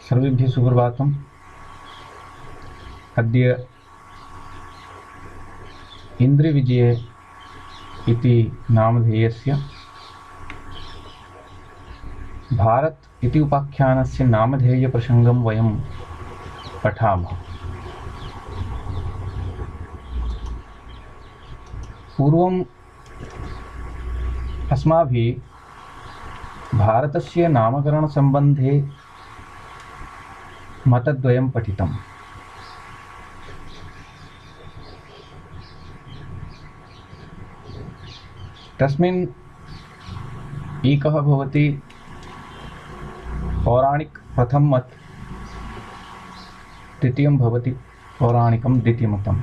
सर्वेभ्यः सुप्रभातम्। अद्य इन्द्रविजये इति नामधेयस्य भारत इति उपाख्यानस्य नामधेयप्रसङ्गं वयं पठामः। पूर्वम् अस्माभिः भारतस्य नामकरणसम्बन्धे मतद्वयं पठितम्। तस्मिन् एकः भवति पौराणिक प्रथम मत, द्वितीयं भवति पौराणिकं द्वितीयमतम्।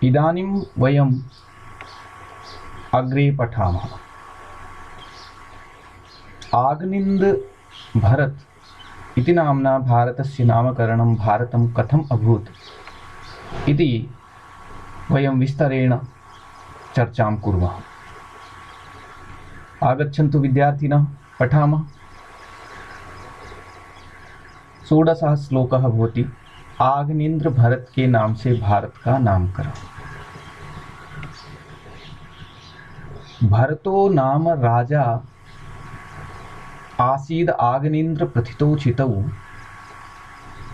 इदानीं वयम् अग्रे पठामः। आग्निन्द्र भरत इति नाम्ना भारतस्य नामकरणं भारतं कथम् अभूत् इति वयं विस्तरेण चर्चां कुर्मः। आगच्छन्तु विद्यार्थिनः, पठामः। 16 श्लोकः भवति आग्निन्द्र भरत के नाम से भारत का नामकरण। भरतो नाम राजा आसीद आग्निन्द्र प्रथितो चितौ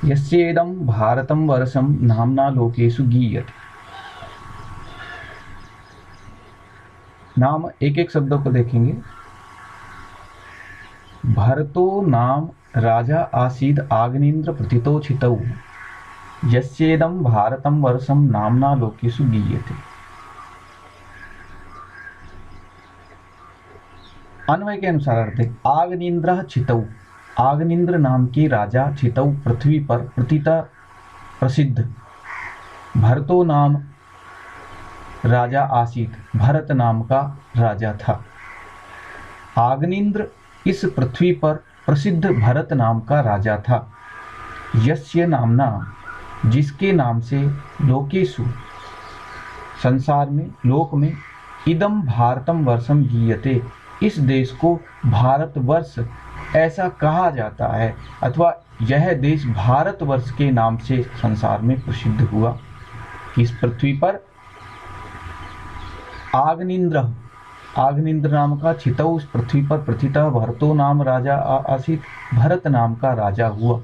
यस्येदं भारतं वर्षं नाम्ना लोकेषु गीयते। नाम एक एक शब्दों को देखेंगे। भरतो नाम राजा आसीद आग्निन्द्र प्रथितो चितौ यस्येदं भारतं वर्षं नाम्ना लोकेषु गीयते। अन्वय के अनुसार अर्थ है आग्निन्द्र चितौ, आग्निन्द्र नाम के राजा चितौ पृथ्वी पर प्रतिता प्रसिद्ध। भरतो नाम राजा आसीत, भरत नाम का राजा था। आग्निन्द्र इस पृथ्वी पर प्रसिद्ध भरत नाम का राजा था। यस्य नामना, जिसके नाम से लोकेषु संसार में, लोक में, इदम भारतम वर्षम गीयते, इस देश को भारतवर्ष ऐसा कहा जाता है, अथवा यह देश भारतवर्ष के नाम से संसार में प्रसिद्ध हुआ। इस पृथ्वी पर आग्निन्द्र, आग्निन्द्र नाम का चितौ उस पृथ्वी पर प्रथिता भरतो नाम राजा आसीत, भरत नाम का राजा हुआ।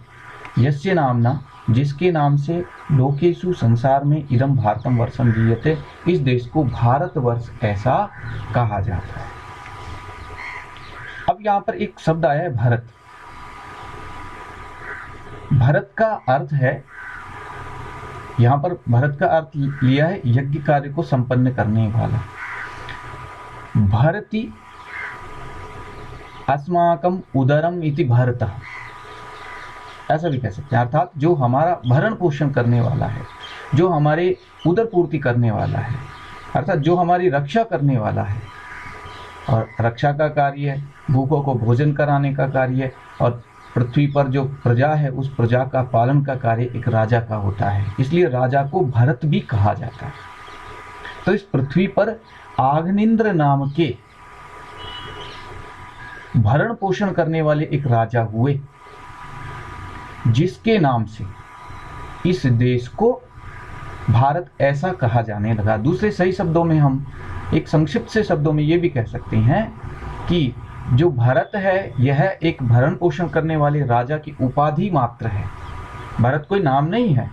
यस्य नामना, जिसके नाम से लोकेषु संसार में इदम भारतम वर्षम गीयते, इस देश को भारतवर्ष ऐसा कहा जाता है। अब यहाँ पर एक शब्द आया है भरत। भरत का अर्थ है, यहाँ पर भरत का अर्थ लिया है यज्ञ कार्य को संपन्न करने वाला। भरति अस्माकं उदरम इति भरतः, ऐसा भी कह सकते हैं। अर्थात जो हमारा भरण पोषण करने वाला है, जो हमारे उदर पूर्ति करने वाला है, अर्थात जो हमारी रक्षा करने वाला है। और रक्षा का कार्य है, भूखों को भोजन कराने का कार्य है, और पृथ्वी पर जो प्रजा है उस प्रजा का पालन का कार्य एक राजा का होता है। इसलिए राजा को भरत भी कहा जाता है। तो इस पृथ्वी पर आग्निन्द्र नाम के भरण पोषण करने वाले एक राजा हुए, जिसके नाम से इस देश को भारत ऐसा कहा जाने लगा। दूसरे सही शब्दों में हम एक संक्षिप्त से शब्दों में ये भी कह सकते हैं कि जो भरत है यह एक भरण पोषण करने वाले राजा की उपाधि मात्र है। भरत कोई नाम नहीं है,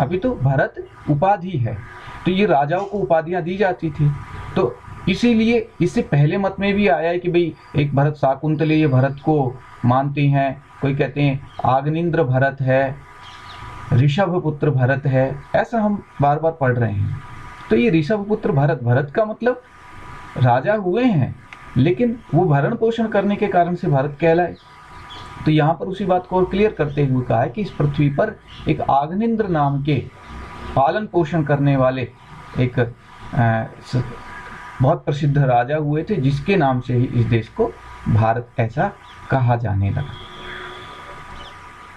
अभी तो भरत उपाधि है। तो ये राजाओं को उपाधियां दी जाती थी। तो इसीलिए इससे पहले मत में भी आया है कि भाई एक भरत शाकुंतलेय भरत को मानते हैं, कोई कहते हैं आग्निन्द्र भरत है, ऋषभ पुत्र भरत है, ऐसा हम बार बार पढ़ रहे हैं। तो ये ऋषभ पुत्र भरत, भरत का मतलब राजा हुए हैं, लेकिन वो भरण पोषण करने के कारण से भरत कहलाए। तो यहाँ पर उसी बात को और क्लियर करते हुए कहा है कि इस पृथ्वी पर एक आग्निन्द्र नाम के पालन पोषण करने वाले एक बहुत प्रसिद्ध राजा हुए थे, जिसके नाम से ही इस देश को भारत ऐसा कहा जाने लगा।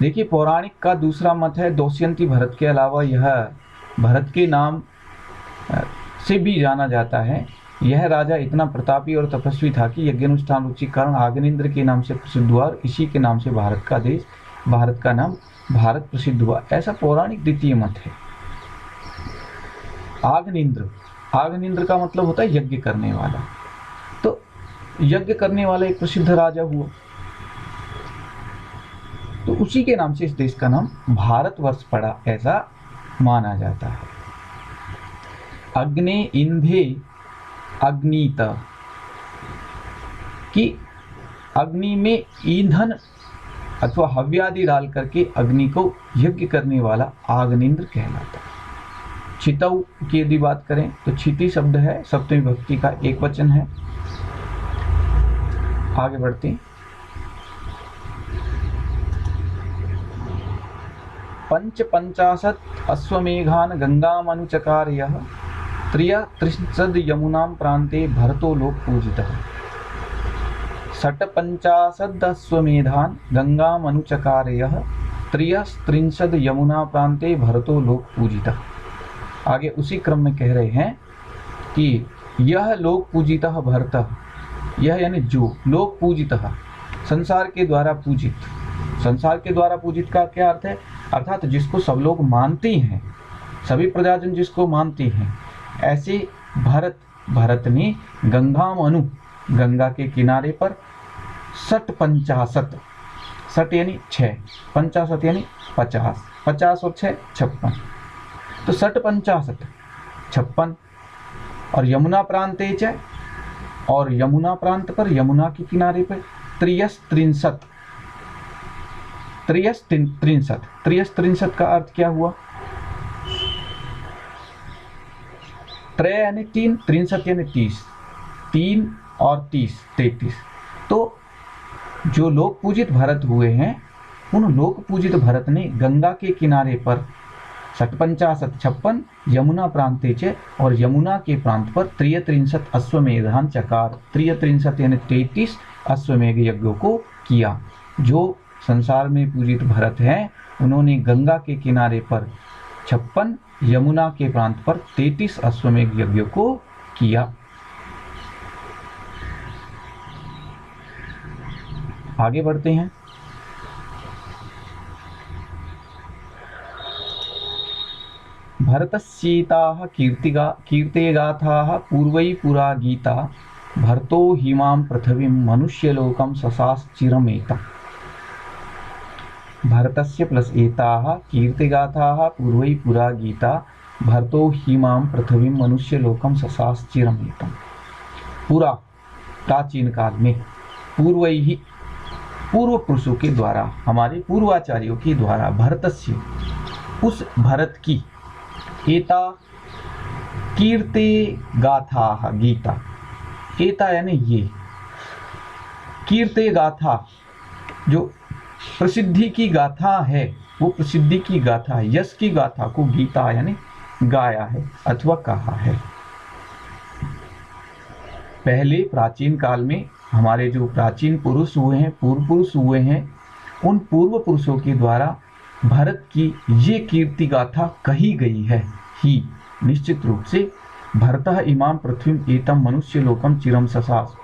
देखिए, पौराणिक का दूसरा मत है दोष्यंती भरत के अलावा यह भरत के नाम से भी जाना जाता है यह राजा इतना प्रतापी और तपस्वी था कि यज्ञानुष्ठान रुचि कारण आग्नेन्द्र के नाम से प्रसिद्ध हुआ और इसी के नाम से भारत का नाम भारत प्रसिद्ध हुआ, ऐसा पौराणिक द्वितीय मत है। आग्नेन्द्र का मतलब होता है यज्ञ करने वाला, तो यज्ञ करने वाला एक प्रसिद्ध राजा हुआ, तो उसी के नाम से इस देश का नाम भारतवर्ष पड़ा, ऐसा माना जाता है। अग्ने इंधे अग्नित, कि अग्नि में ईंधन अथवा हव्यादि डाल करके अग्नि को यज्ञ करने वाला आग्नेन्द्र कहलाता है। छितौ की यदि बात करें तो छिति शब्द है, सप्तमी विभक्ति का एक वचन है। आगे बढ़ते हैं। पंचाशत् अश्वमेघान गंगामनुचकार यः त्र्यस्त्रिंशद् यमुनां प्रान्ते भरतो लोक पूजितः। 55 अश्वमेधान गंगामनुचकार यः त्र्यस्त्रिंशद् यमुना प्रान्ते भरतो लोक पूजितः। आगे उसी क्रम में कह रहे हैं कि यह लोक पूजितः भरतः, यह यानी जो लोक पूजितः, संसार के द्वारा पूजित। संसार के द्वारा पूजित का क्या अर्थ है? अर्थात जिसको सब लोग मानते हैं, सभी प्रजाजन जिसको मानते हैं, ऐसे भरत ने गंगा के किनारे पर 50 यानी 6, 50 यानी 50, 50 और 6 56, तो 50 56 और यमुना प्रांते च, और यमुना प्रांत पर, यमुना के किनारे पर त्रियस्त्रिंशत् का अर्थ क्या हुआ? त्रय यानी 3, 63 यानी 30, 3 और 30 33। तो जो लोक पूजित भरत हुए हैं, उन लोक पूजित भरत ने गंगा के किनारे पर 50 56 यमुना प्रांते च, और यमुना के प्रांत पर 33 अश्वमेधान चकार, 33 यानी 33 अश्वमेघ यज्ञों को किया। जो संसार में पूजित भरत हैं, उन्होंने गंगा के किनारे पर 56, यमुना के प्रांत पर 33 अश्वमेघ यज्ञों को किया। आगे बढ़ते हैं। भरतस्येताः कीर्तिगाथाः पूर्वै पुरा गीता, भरतो हिमां पृथिवीं मनुष्यलोकं ससास चिरमेता। भरतस्य प्लस एताः कीर्तिगाथाः पूर्वै पुरा गीता, भरतो हिमां पृथिवीं मनुष्यलोकं ससास चिरमेतम्। पूरा प्राचीन काल में पूर्वै ही, पूर्व पुरुषों के द्वारा, हमारे पूर्वाचार्यों के द्वारा, भरतस्य उस भरत की, एता कीर्ति गाथा गीता, एता यानी ये, कीर्ति गाथा जो प्रसिद्धि की गाथा है, वो प्रसिद्धि की गाथा, यश की गाथा को गीता यानी गाया है अथवा कहा है। पहले प्राचीन काल में हमारे जो प्राचीन पुरुष हुए हैं, पूर्व पुरुष हुए हैं, उन पूर्व पुरुषों के द्वारा भरत की ये कीर्ति गाथा कही गई है ही। निश्चित रूप से भरतः इमाम पृथ्वी एतम मनुष्य लोकम चिरम ससास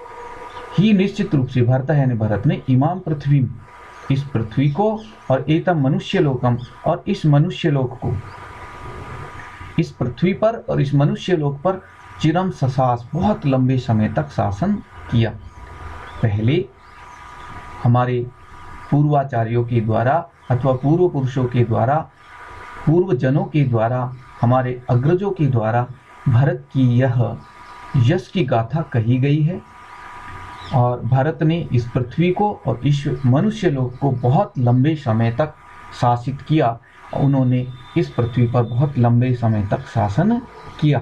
ही, निश्चित रूप से भरत यानी भरत ने इमाम पृथ्वी, इस पृथ्वी को, और एतम मनुष्य लोकम, और इस मनुष्य लोक को, इस पृथ्वी पर और इस मनुष्य लोक पर चिरम ससास बहुत लंबे समय तक शासन किया। पहले हमारे पूर्वाचार्यों के द्वारा अथवा पूर्व पुरुषों के द्वारा, पूर्व जनों के द्वारा, हमारे अग्रजों के द्वारा भरत की यह यश की गाथा कही गई है, और भरत ने इस पृथ्वी को और इस मनुष्य लोक को बहुत लंबे समय तक शासित किया। उन्होंने इस पृथ्वी पर बहुत लंबे समय तक शासन किया।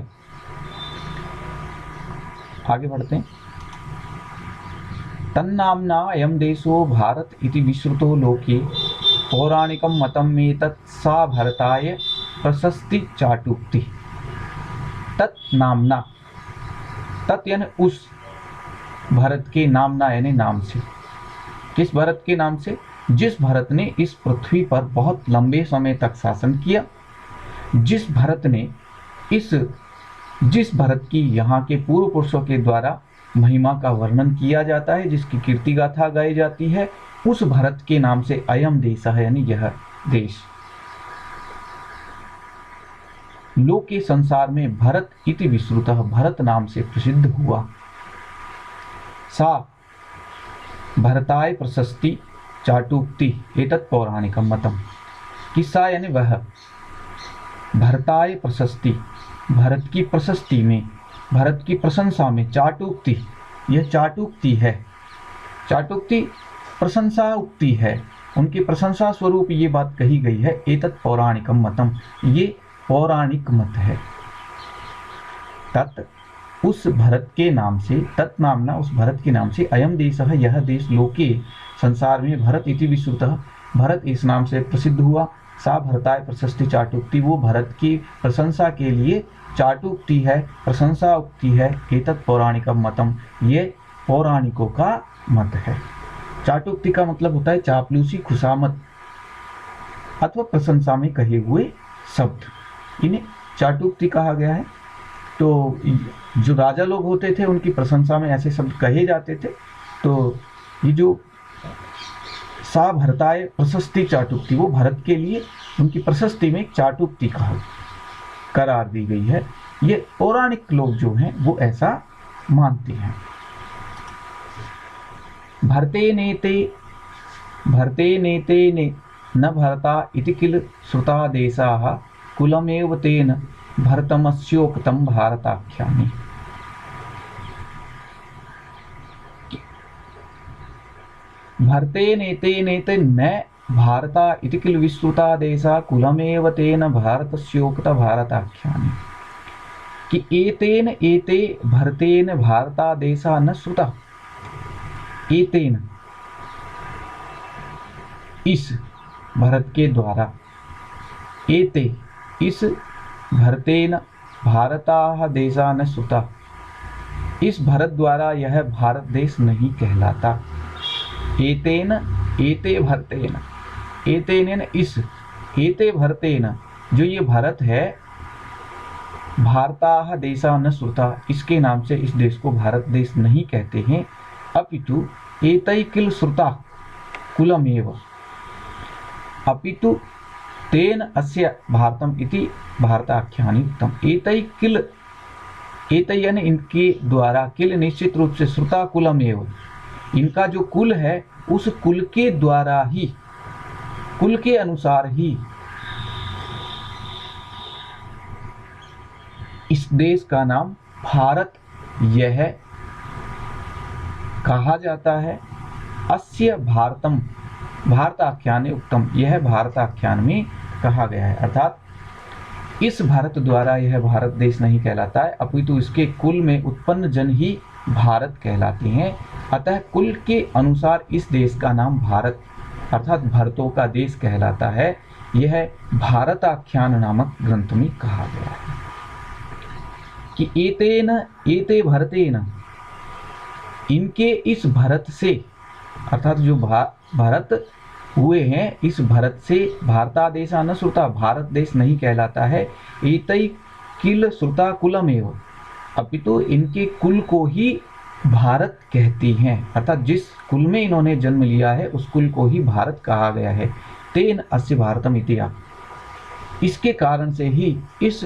आगे बढ़ते हैं। तन्नाम्ना अयं देशो भारत इति विश्रुतो लोके, पौराणिकं मतं एतत् सा भरताय प्रशस्ति चाटुक्ति। तत् नामना, तत् यानी उस भरत के, नामना यानी नाम से, किस भरत के नाम से? जिस भरत ने इस पृथ्वी पर बहुत लंबे समय तक शासन किया, जिस भरत ने इस जिस भरत की यहाँ के पूर्व पुरुषों के द्वारा महिमा का वर्णन किया जाता है, जिसकी कीर्ति गाथा गाई जाती है, उस भरत के नाम से अयम देश है, यानी यह देश। लोके संसार में भरत इति विश्रुतः, भरत नाम से प्रसिद्ध हुआ। सा भरताय प्रशस्ति चाटुक्ति एतत् पौराणिकम मतम, किस्सा यानी वह, भरताय प्रशस्ति, भरत की प्रशस्ति में, भरत की प्रशंसा में, चाटुक्ति, यह चाटुक्ति है, चाटुक्ति प्रशंसा उक्ति है, उनकी प्रशंसा स्वरूप ये बात कही गई है। एतत् पौराणिकम मतम, ये पौराणिक मत है। तत् उस भरत के नाम से, तत् नामना उस भरत के नाम से, अयम देश है, यह देश, लोके संसार में, भरत इति विश्रुतः, भरत इस नाम से प्रसिद्ध हुआ। सा भरताय प्रशस्ति चाटुक्ति, वो भरत की प्रशंसा के लिए चाटुक्ति है, प्रशंसा उक्ति है। एतत् पौराणिकम मतम, ये पौराणिकों का मत है। चाटुक्ति का मतलब होता है चापलूसी, खुशामद अथवा प्रशंसा में कहे हुए शब्द, इन्हें चाटुक्ति कहा गया है। तो जो राजा लोग होते थे उनकी प्रशंसा में ऐसे शब्द कहे जाते थे। तो ये जो सा भरताय प्रशस्ति चाटुक्ति, वो भरत के लिए उनकी प्रशस्ति में एक चाटुक्ति कहा करार दी गई है। ये पौराणिक लोग जो हैं वो ऐसा मानते हैं। भरते नेते ने न भरता इति किल श्रुता देशाः कुलमेव तेन भरतमस्योक्तं भारताख्यानि। भरते नेते न भारता इति किल विश्रुता देशा कुलमेव तेन भारतस्योक्त भारताख्यानि, कि एतेन एते भरतेन भारता देशा न श्रुता। एतेन, इस भरत के द्वारा, एते इस भरतेन भारता देशा न श्रुता, इस भरत द्वारा यह भारत देश नहीं कहलाता। एतेन एते भरतेन, एतेन इस, एते भरतेन जो ये भरत है, भारता देशा न श्रुता, इसके नाम से इस देश को भारत देश नहीं कहते हैं। अपितु एतै किल श्रुता कुलमेव, अपितु तेन अस्य भारतम इति भारताख्यानि उक्तम। एतै किल, एतै यानी इनके द्वारा, किल निश्चित रूप से, श्रुता कुलमेव, इनका जो कुल है उस कुल के द्वारा ही, कुल के अनुसार ही इस देश का नाम भारत यह कहा जाता है। अस्य भारतम भारताख्याने उत्तम, यह भारताख्यान में कहा गया है। अर्थात इस भारत द्वारा यह भारत देश नहीं कहलाता है, अपितु इसके कुल में उत्पन्न जन ही भारत कहलाते हैं। अतः कुल के अनुसार इस देश का नाम भारत अर्थात भरतों का देश कहलाता है। यह भारताख्यान नामक ग्रंथ में कहा गया है कि एतेन एते भरतेन, इनके इस भरत से, अर्थात जो भरत हुए हैं, इस भरत से भारता देशा न श्रुता, भारत देश नहीं कहलाता है। एतै किल श्रुता कुलमेव, अपितु इनके कुल को ही भारत कहती हैं, अर्थात जिस कुल में इन्होंने जन्म लिया है उस कुल को ही भारत कहा गया है। तेन अस्य भारतम इतिया, इसके कारण से ही इस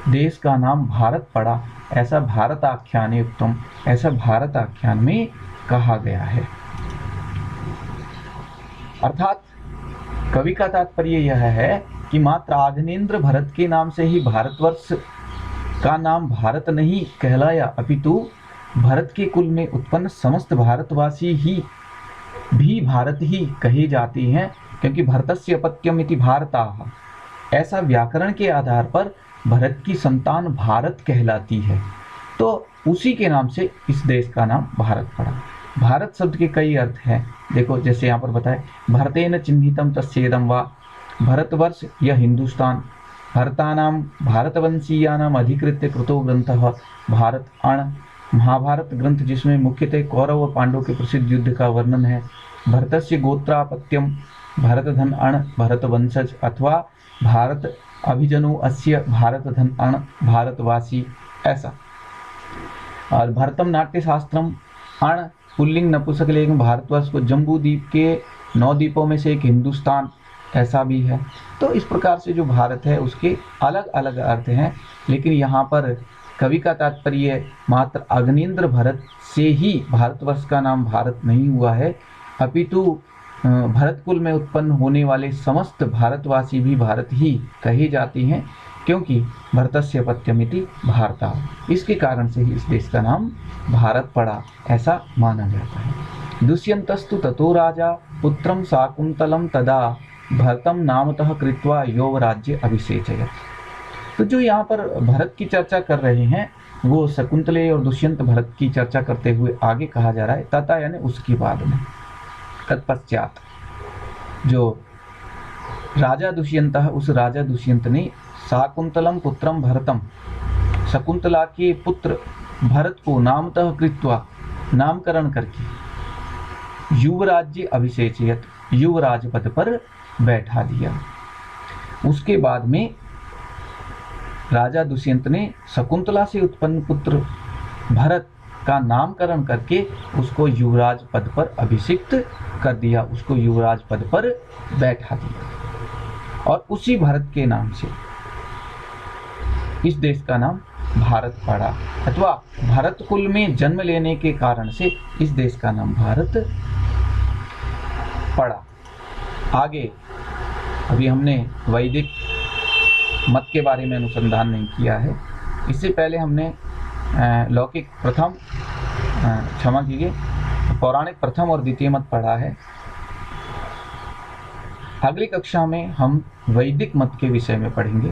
देश का नाम भारत पड़ा, ऐसा भारताख्याने उत्तम, ऐसा भारताख्यान में कहा गया है। अर्थात कवि का तात्पर्य यह है कि मात्र आग्नेन्द्र भरत के नाम से ही भारतवर्ष का नाम भारत नहीं कहलाया, अपितु भरत के कुल में उत्पन्न समस्त भारतवासी ही भी भारत ही कहे जाते हैं, क्योंकि भरतस्य अपत्यम इति भारताः, ऐसा व्याकरण के आधार पर भरत की संतान भारत कहलाती है, तो उसी के नाम से इस देश का नाम भारत पड़ा। भारत शब्द के कई अर्थ हैं, देखो जैसे यहाँ पर बताए, भरतेन चिह्नितम तस्येदं वा, भारतवर्ष यह हिंदुस्तान, भरतानाम भारतवंशीयानाम अधिकृत्य कृतो ग्रंथः भारत अण, महाभारत ग्रंथ जिसमें मुख्यतः कौरव और पांडव के प्रसिद्ध युद्ध का वर्णन है। भरतस्य गोत्रापत्यम भरतधन अण भरतवंशज, अथवा भारत अभिजनो अस्य भारतधन अण भारतवासी, ऐसा। और भरतम नाट्य शास्त्रम अण पुल्लिंग नपुंसकलिंग भारतवर्ष को जम्बू द्वीप के 9 द्वीपों में से एक हिंदुस्तान, ऐसा भी है। तो इस प्रकार से जो भारत है उसके अलग अलग अर्थ हैं, लेकिन यहाँ पर कवि का तात्पर्य मात्र अग्निन्द्र भरत से ही भारतवर्ष का नाम भारत नहीं हुआ है, अपितु भरत कुल में उत्पन्न होने वाले समस्त भारतवासी भी भारत ही कहे जाते हैं, क्योंकि भरतस्य पत्यमिति भारता, इसके कारण से ही इस देश का नाम भारत पड़ा, ऐसा माना जाता है। दुष्यंतस्तु ततो राजा पुत्रम शाकुंतलम तदा भरतम नामतः कृत्वा यौवराज्य अभिषेचयत्। तो जो यहाँ पर भरत की चर्चा कर रहे हैं वो शकुंतले और दुष्यंत भरत की चर्चा करते हुए आगे कहा जा रहा है, तथा यानी उसके बाद में, तत्पश्चात जो राजा दुष्यंत है, उस राजा दुष्यंत ने शाकुंतलम पुत्रम भरतम, शकुंतला के पुत्र भरत को नामतः कृत्वा, नामकरण करके युवराज्य अभिषेचयत्, युवराज पद पर बैठा दिया। उसके बाद में राजा दुष्यंत ने शकुंतला से उत्पन्न पुत्र भरत का नामकरण करके उसको युवराज पद पर अभिषिक्त कर दिया, उसको युवराज पद पर बैठा दिया, और उसी भरत के नाम से इस देश का नाम भारत पड़ा, अथवा भरत कुल में जन्म लेने के कारण से इस देश का नाम भारत पड़ा। आगे अभी हमने वैदिक मत के बारे में अनुसंधान नहीं किया है, इससे पहले हमने लौकिक प्रथम, क्षमा कीजिए, पौराणिक प्रथम और द्वितीय मत पढ़ा है। अगली कक्षा में हम वैदिक मत के विषय में पढ़ेंगे।